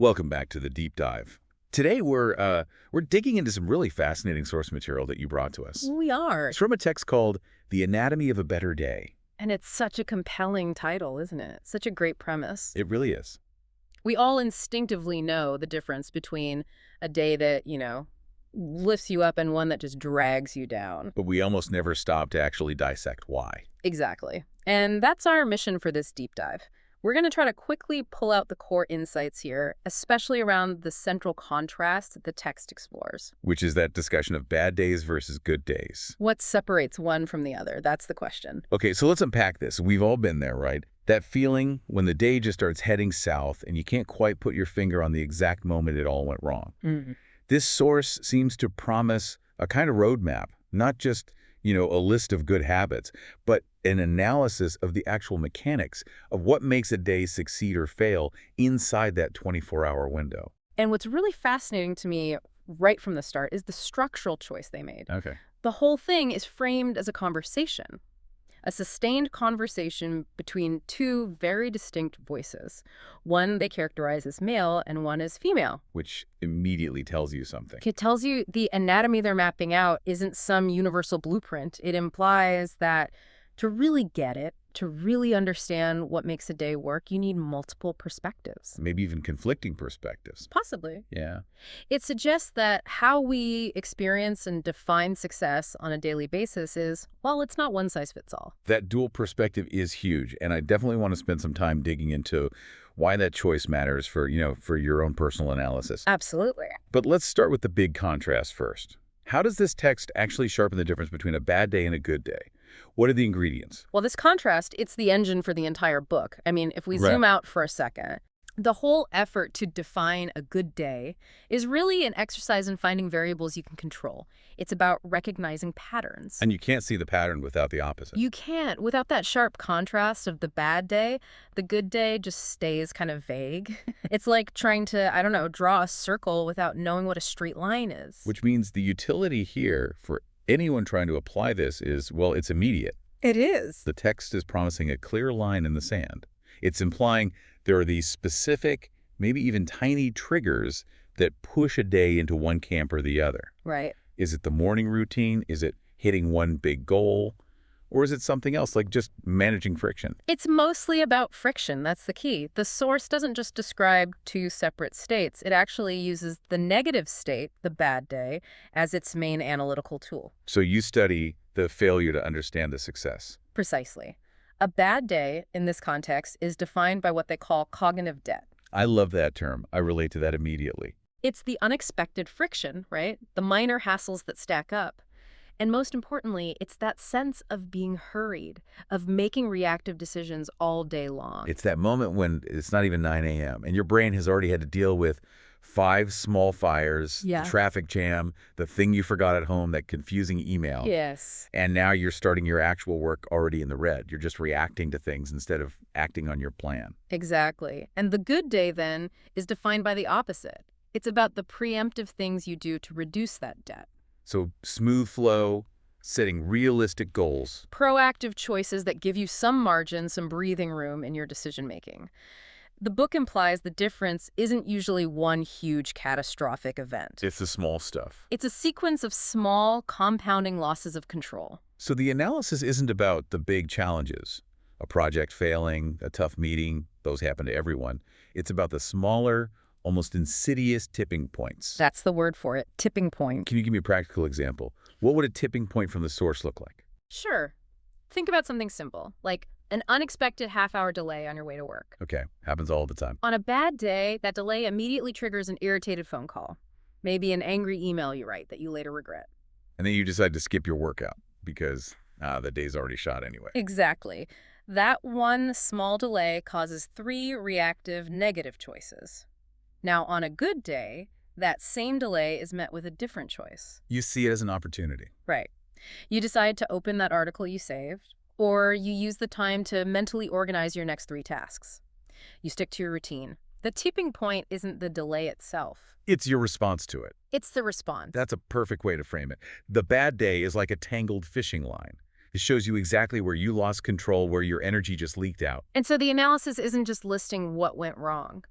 Welcome back to the deep dive. Today we're digging into some really fascinating source material that you brought to us. We are. It's from a text called "The Anatomy of a Better Day." And it's such a compelling title, isn't it? Such a great premise. It really is. We all instinctively know the difference between a day that, lifts you up and one that just drags you down. But we almost never stop to actually dissect why. Exactly. And that's our mission for this deep dive. We're going to try to quickly pull out the core insights here, especially around the central contrast that the text explores. Which is that discussion of bad days versus good days. What separates one from the other? That's the question. Okay, so let's unpack this. We've all been there, right? That feeling when the day just starts heading south and you can't quite put your finger on the exact moment it all went wrong. Mm. This source seems to promise a kind of roadmap, not just, a list of good habits, but an analysis of the actual mechanics of what makes a day succeed or fail inside that 24-hour window. And what's really fascinating to me right from the start is the structural choice they made. Okay. The whole thing is framed as a conversation, a sustained conversation between two very distinct voices. One they characterize as male and one as female. Which immediately tells you something. It tells you the anatomy they're mapping out isn't some universal blueprint. It implies that to really get it, to really understand what makes a day work, you need multiple perspectives. Maybe even conflicting perspectives. Possibly. Yeah. It suggests that how we experience and define success on a daily basis is, well, it's not one size fits all. That dual perspective is huge, and I definitely want to spend some time digging into why that choice matters for your own personal analysis. Absolutely. But let's start with the big contrast first. How does this text actually sharpen the difference between a bad day and a good day? What are the ingredients? Well, this contrast, it's the engine for the entire book. I mean, if we Right. zoom out for a second, the whole effort to define a good day is really an exercise in finding variables you can control. It's about recognizing patterns. And you can't see the pattern without the opposite. You can't. Without that sharp contrast of the bad day, the good day just stays kind of vague. It's like trying to, I don't know, draw a circle without knowing what a straight line is. Which means the utility here for anyone trying to apply this is, well, it's immediate. It is. The text is promising a clear line in the sand. It's implying there are these specific, maybe even tiny triggers that push a day into one camp or the other. Right. Is it the morning routine? Is it hitting one big goal? Or is it something else, like just managing friction? It's mostly about friction. That's the key. The source doesn't just describe two separate states. It actually uses the negative state, the bad day, as its main analytical tool. So you study the failure to understand the success. Precisely. A bad day, in this context, is defined by what they call cognitive debt. I love that term. I relate to that immediately. It's the unexpected friction, right? The minor hassles that stack up. And most importantly, it's that sense of being hurried, of making reactive decisions all day long. It's that moment when it's not even 9 a.m. and your brain has already had to deal with 5 small fires, Yeah. the traffic jam, the thing you forgot at home, that confusing email. Yes. And now you're starting your actual work already in the red. You're just reacting to things instead of acting on your plan. Exactly. And the good day, then, is defined by the opposite. It's about the preemptive things you do to reduce that debt. So smooth flow, setting realistic goals. Proactive choices that give you some margin, some breathing room in your decision-making. The book implies the difference isn't usually one huge catastrophic event. It's the small stuff. It's a sequence of small, compounding losses of control. So the analysis isn't about the big challenges. A project failing, a tough meeting, those happen to everyone. It's about the smaller, almost insidious tipping points. That's the word for it, tipping point. Can you give me a practical example? What would a tipping point from the source look like? Sure. Think about something simple, like an unexpected half-hour delay on your way to work. Okay, happens all the time. On a bad day, that delay immediately triggers an irritated phone call, maybe an angry email you write that you later regret. And then you decide to skip your workout because the day's already shot anyway. Exactly. That one small delay causes 3 reactive negative choices. Now, on a good day, that same delay is met with a different choice. You see it as an opportunity. Right. You decide to open that article you saved, or you use the time to mentally organize your next 3 tasks. You stick to your routine. The tipping point isn't the delay itself. It's your response to it. It's the response. That's a perfect way to frame it. The bad day is like a tangled fishing line. It shows you exactly where you lost control, where your energy just leaked out. And so the analysis isn't just listing what went wrong.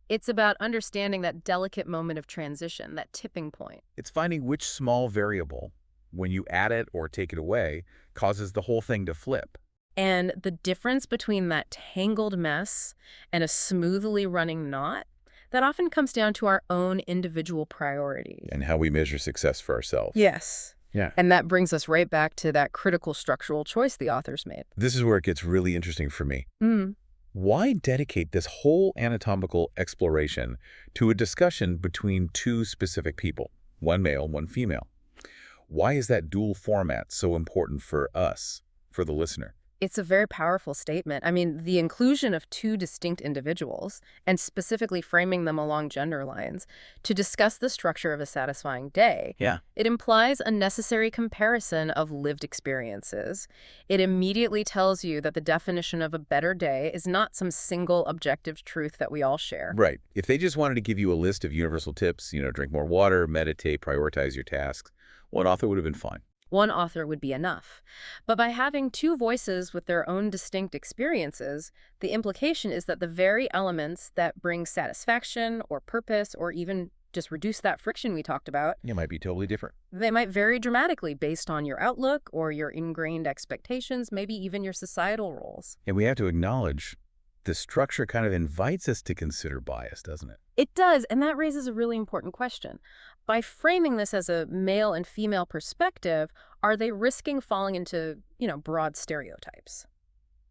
It's about understanding that delicate moment of transition, that tipping point. It's finding which small variable, when you add it or take it away, causes the whole thing to flip. And the difference between that tangled mess and a smoothly running knot, that often comes down to our own individual priorities. And how we measure success for ourselves. Yes. Yeah. And that brings us right back to that critical structural choice the authors made. This is where it gets really interesting for me. Mm. Why dedicate this whole anatomical exploration to a discussion between two specific people, one male, one female? Why is that dual format so important for us, for the listener? It's a very powerful statement. I mean, the inclusion of two distinct individuals, and specifically framing them along gender lines, to discuss the structure of a satisfying day. Yeah. It implies a necessary comparison of lived experiences. It immediately tells you that the definition of a better day is not some single objective truth that we all share. Right. If they just wanted to give you a list of universal tips, drink more water, meditate, prioritize your tasks, one author would have been fine. One author would be enough. But by having two voices with their own distinct experiences, the implication is that the very elements that bring satisfaction or purpose or even just reduce that friction we talked about, It might be totally different. they might vary dramatically based on your outlook or your ingrained expectations, maybe even your societal roles. And we have to acknowledge the structure kind of invites us to consider bias, doesn't it? It does, and that raises a really important question. By framing this as a male and female perspective, are they risking falling into, broad stereotypes?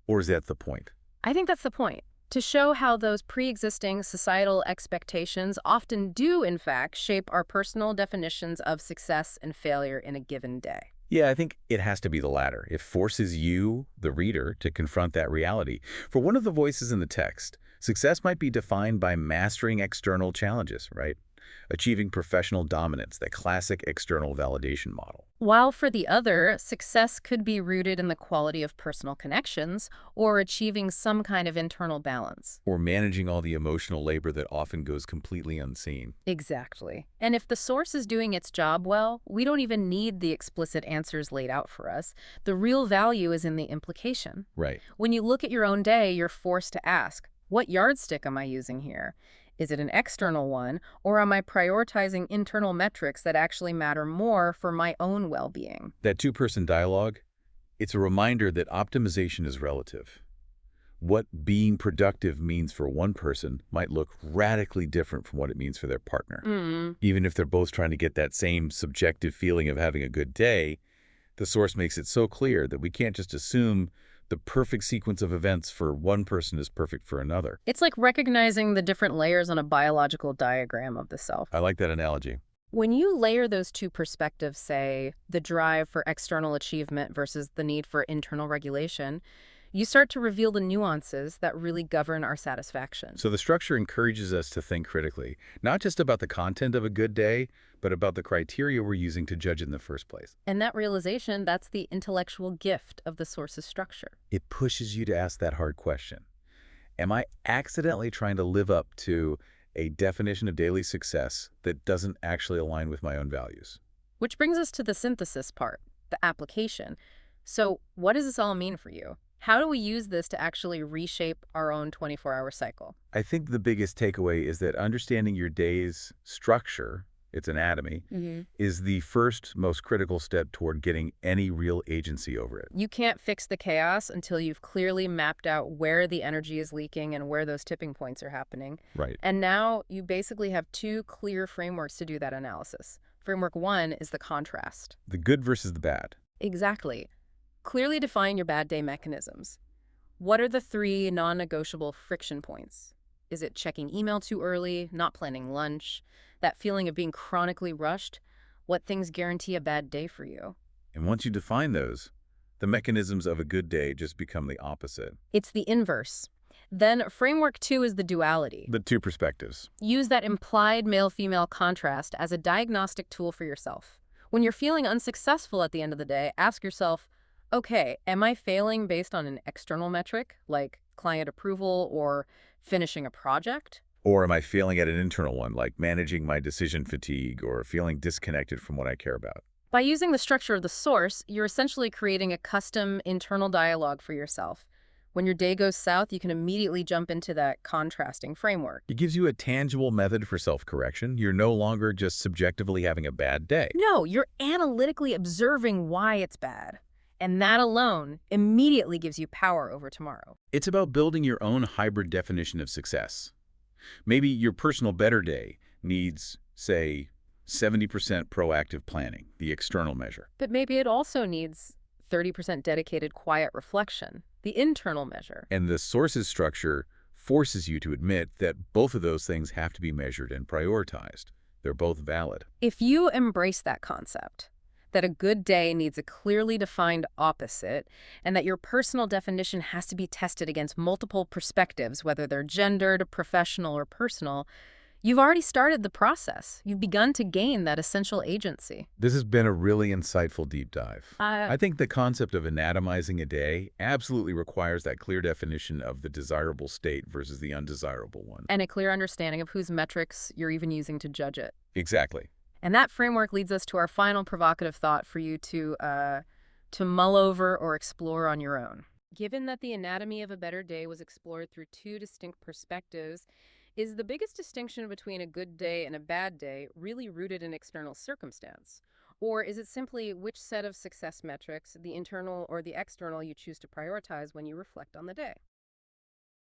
Or is that the point? I think that's the point. To show how those pre-existing societal expectations often do, in fact, shape our personal definitions of success and failure in a given day. Yeah, I think it has to be the latter. It forces you, the reader, to confront that reality. For one of the voices in the text, success might be defined by mastering external challenges, right? Achieving professional dominance, that classic external validation model. While for the other, success could be rooted in the quality of personal connections or achieving some kind of internal balance. Or managing all the emotional labor that often goes completely unseen. Exactly. And if the source is doing its job well, we don't even need the explicit answers laid out for us. The real value is in the implication. Right. When you look at your own day, you're forced to ask, what yardstick am I using here? Is it an external one, or am I prioritizing internal metrics that actually matter more for my own well-being? That two-person dialogue, it's a reminder that optimization is relative. What being productive means for one person might look radically different from what it means for their partner. Even if they're both trying to get that same subjective feeling of having a good day, the source makes it so clear that we can't just assume the perfect sequence of events for one person is perfect for another. It's like recognizing the different layers on a biological diagram of the self. I like that analogy. When you layer those two perspectives, say, the drive for external achievement versus the need for internal regulation, you start to reveal the nuances that really govern our satisfaction. So the structure encourages us to think critically, not just about the content of a good day, but about the criteria we're using to judge it in the first place. And that realization, that's the intellectual gift of the source's structure. It pushes you to ask that hard question. Am I accidentally trying to live up to a definition of daily success that doesn't actually align with my own values? Which brings us to the synthesis part, the application. So what does this all mean for you? How do we use this to actually reshape our own 24-hour cycle? I think the biggest takeaway is that understanding your day's structure, its anatomy, is the first most critical step toward getting any real agency over it. You can't fix the chaos until you've clearly mapped out where the energy is leaking and where those tipping points are happening. Right. And now you basically have two clear frameworks to do that analysis. Framework one is the contrast. The good versus the bad. Exactly. Clearly define your bad day mechanisms. What are the three non-negotiable friction points? Is it checking email too early, not planning lunch, that feeling of being chronically rushed? What things guarantee a bad day for you? And once you define those, the mechanisms of a good day just become the opposite. It's the inverse. Then framework two is the duality. The two perspectives. Use that implied male-female contrast as a diagnostic tool for yourself. When you're feeling unsuccessful at the end of the day, ask yourself, okay, am I failing based on an external metric, like client approval or finishing a project? Or am I failing at an internal one, like managing my decision fatigue or feeling disconnected from what I care about? By using the structure of the source, you're essentially creating a custom internal dialogue for yourself. When your day goes south, you can immediately jump into that contrasting framework. It gives you a tangible method for self-correction. You're no longer just subjectively having a bad day. No, you're analytically observing why it's bad. And that alone immediately gives you power over tomorrow. It's about building your own hybrid definition of success. Maybe your personal better day needs, say, 70% proactive planning, the external measure. But maybe it also needs 30% dedicated quiet reflection, the internal measure. And the sources structure forces you to admit that both of those things have to be measured and prioritized. They're both valid. If you embrace that concept, that a good day needs a clearly defined opposite, and that your personal definition has to be tested against multiple perspectives, whether they're gendered, professional, or personal, you've already started the process. You've begun to gain that essential agency. This has been a really insightful deep dive. Uh, I think the concept of anatomizing a day absolutely requires that clear definition of the desirable state versus the undesirable one. and a clear understanding of whose metrics you're even using to judge it. Exactly. And that framework leads us to our final provocative thought for you to mull over or explore on your own. Given that the anatomy of a better day was explored through two distinct perspectives, is the biggest distinction between a good day and a bad day really rooted in external circumstance? Or is it simply which set of success metrics, the internal or the external, you choose to prioritize when you reflect on the day?